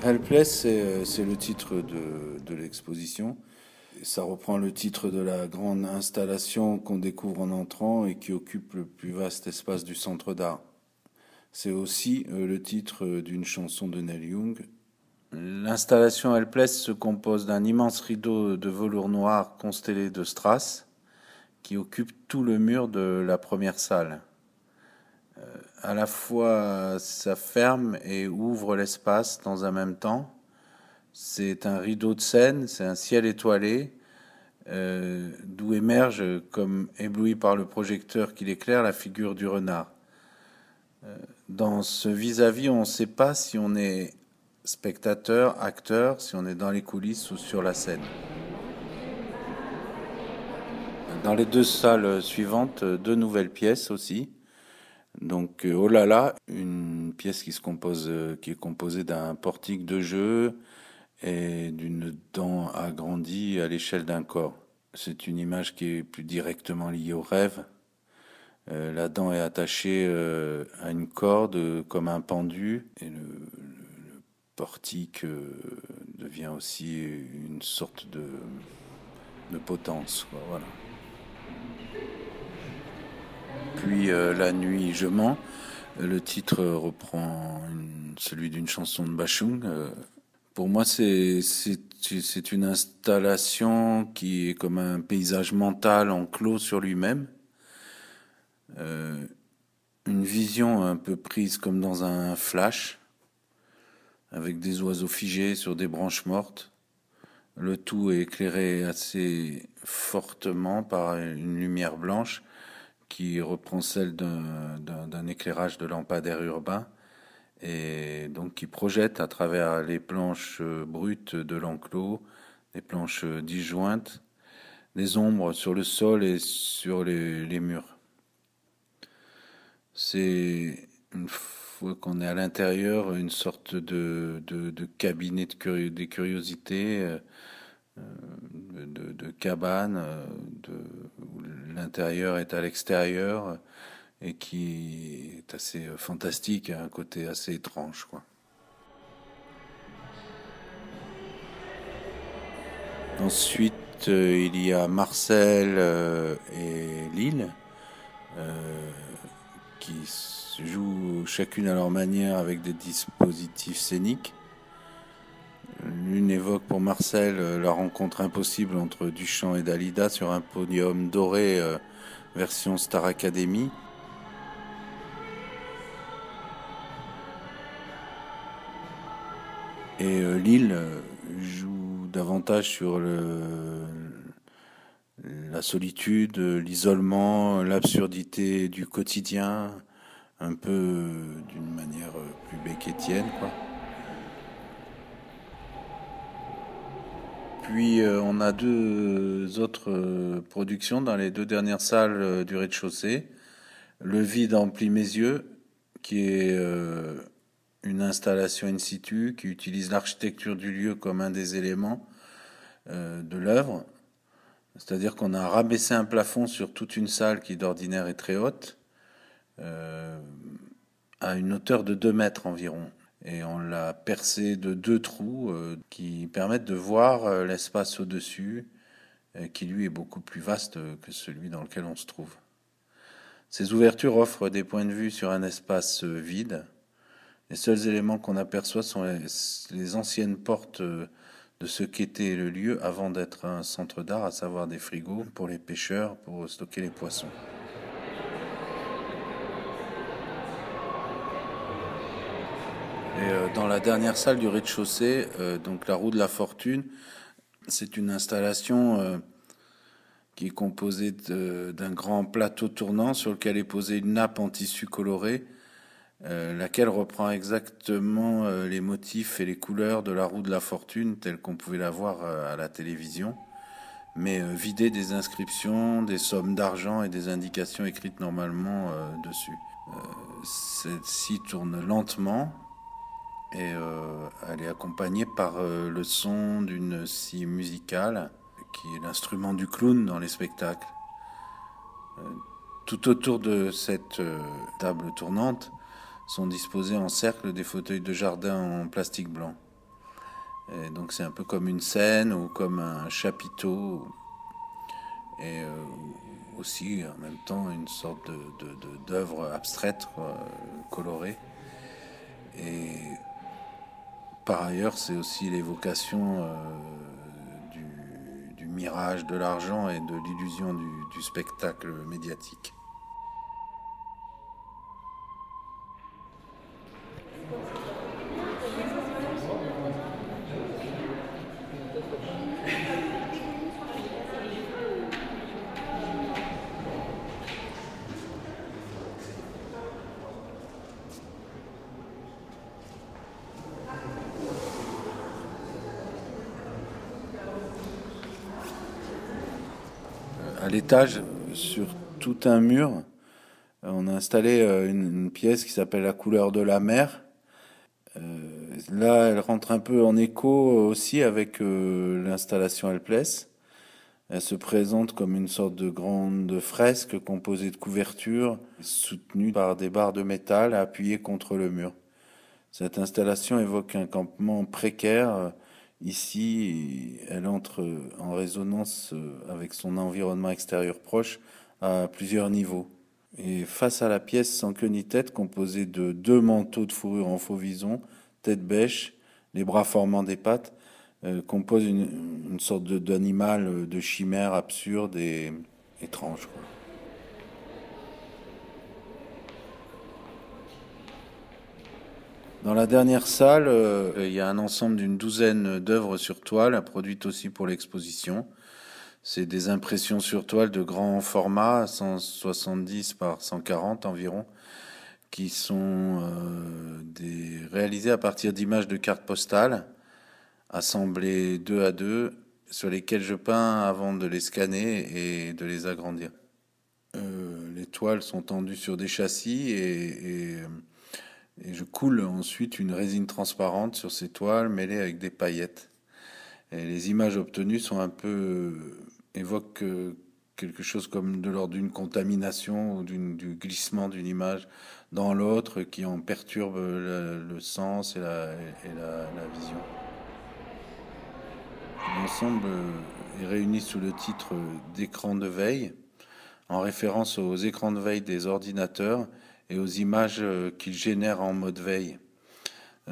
Helpless, c'est le titre de l'exposition. Ça reprend le titre de la grande installation qu'on découvre en entrant et qui occupe le plus vaste espace du centre d'art. C'est aussi le titre d'une chanson de Neil Young. L'installation Helpless se compose d'un immense rideau de velours noir constellé de strass qui occupe tout le mur de la première salle. À la fois, ça ferme et ouvre l'espace dans un même temps. C'est un rideau de scène, c'est un ciel étoilé, d'où émerge, comme ébloui par le projecteur qui l'éclaire, la figure du renard. Dans ce vis-à-vis, on ne sait pas si on est spectateur, acteur, si on est dans les coulisses ou sur la scène. Dans les deux salles suivantes, deux nouvelles pièces aussi. Donc, Oh là là, une pièce qui est composée d'un portique de jeu et d'une dent agrandie à l'échelle d'un corps. C'est une image qui est plus directement liée au rêve. La dent est attachée à une corde comme un pendu et le portique devient aussi une sorte de potence, quoi, voilà. Puis La nuit, je mens. Le titre reprend celui d'une chanson de Bachung. Pour moi, c'est une installation qui est comme un paysage mental enclos sur lui-même. Une vision un peu prise comme dans un flash, avec des oiseaux figés sur des branches mortes. Le tout est éclairé assez fortement par une lumière blanche qui reprend celle d'un éclairage de lampadaire urbain et donc qui projette à travers les planches brutes de l'enclos, les planches disjointes, des ombres sur le sol et sur les murs. C'est, une fois qu'on est à l'intérieur, une sorte de cabinet des curiosités, de cabane, où l'intérieur est à l'extérieur et qui est assez fantastique, a un côté assez étrange, quoi. Ensuite, il y a Marcel et Lille qui jouent chacune à leur manière avec des dispositifs scéniques. L'une évoque pour Marcel la rencontre impossible entre Duchamp et Dalida sur un podium doré version Star Academy. Et Lille joue davantage sur la solitude, l'isolement, l'absurdité du quotidien, un peu d'une manière plus becquetienne, quoi. Puis on a deux autres productions dans les deux dernières salles du rez-de-chaussée. Le vide emplit mes yeux, qui est une installation in situ qui utilise l'architecture du lieu comme un des éléments de l'œuvre. C'est-à-dire qu'on a rabaissé un plafond sur toute une salle qui d'ordinaire est très haute, à une hauteur de 2 mètres environ. Et on l'a percé de deux trous qui permettent de voir l'espace au-dessus, qui lui est beaucoup plus vaste que celui dans lequel on se trouve. Ces ouvertures offrent des points de vue sur un espace vide. Les seuls éléments qu'on aperçoit sont les anciennes portes de ce qu'était le lieu avant d'être un centre d'art, à savoir des frigos pour les pêcheurs, pour stocker les poissons. Et dans la dernière salle du rez-de-chaussée, donc la roue de la fortune, c'est une installation qui est composée d'un grand plateau tournant sur lequel est posée une nappe en tissu coloré, laquelle reprend exactement les motifs et les couleurs de la roue de la fortune telle qu'on pouvait la voir à la télévision, mais vidée des inscriptions, des sommes d'argent et des indications écrites normalement dessus. Celle-ci tourne lentement et elle est accompagnée par le son d'une scie musicale qui est l'instrument du clown dans les spectacles. Tout autour de cette table tournante sont disposés en cercle des fauteuils de jardin en plastique blanc. Et donc c'est un peu comme une scène ou comme un chapiteau, et aussi en même temps une sorte d'œuvre abstraite, colorée. Et par ailleurs, c'est aussi l'évocation du mirage de l'argent et de l'illusion du spectacle médiatique. À l'étage, sur tout un mur, on a installé une pièce qui s'appelle La couleur de la mer. Là, elle rentre un peu en écho aussi avec l'installation Helpless. Elle se présente comme une sorte de grande fresque composée de couvertures, soutenue par des barres de métal appuyées contre le mur. Cette installation évoque un campement précaire. Ici, elle entre en résonance avec son environnement extérieur proche à plusieurs niveaux. Et face à la pièce sans queue ni tête, composée de deux manteaux de fourrure en faux vison, tête bêche, les bras formant des pattes, compose une sorte d'animal, de chimère absurde et étrange, quoi. Dans la dernière salle, il y a un ensemble d'une douzaine d'œuvres sur toile, produites aussi pour l'exposition. C'est des impressions sur toile de grand format, 170 par 140 environ, qui sont réalisées à partir d'images de cartes postales, assemblées deux à deux, sur lesquelles je peins avant de les scanner et de les agrandir. Les toiles sont tendues sur des châssis et je coule ensuite une résine transparente sur ces toiles mêlées avec des paillettes. Et les images obtenues sont un peu évoquent quelque chose comme de l'ordre d'une contamination ou du glissement d'une image dans l'autre qui en perturbe le sens et la vision. L'ensemble est réuni sous le titre d'écran de veille, en référence aux écrans de veille des ordinateurs et aux images qu'ils génèrent en mode veille.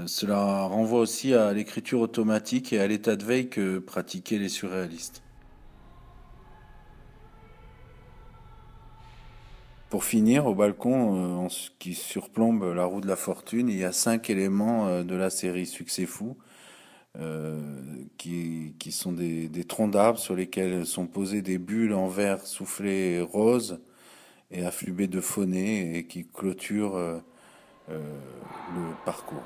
Cela renvoie aussi à l'écriture automatique et à l'état de veille que pratiquaient les surréalistes. Pour finir, au balcon qui surplombe la roue de la fortune, il y a 5 éléments de la série Succès fou, qui sont des troncs d'arbres sur lesquels sont posées des bulles en verre soufflé rose et afflubées de faunées et qui clôturent le parcours.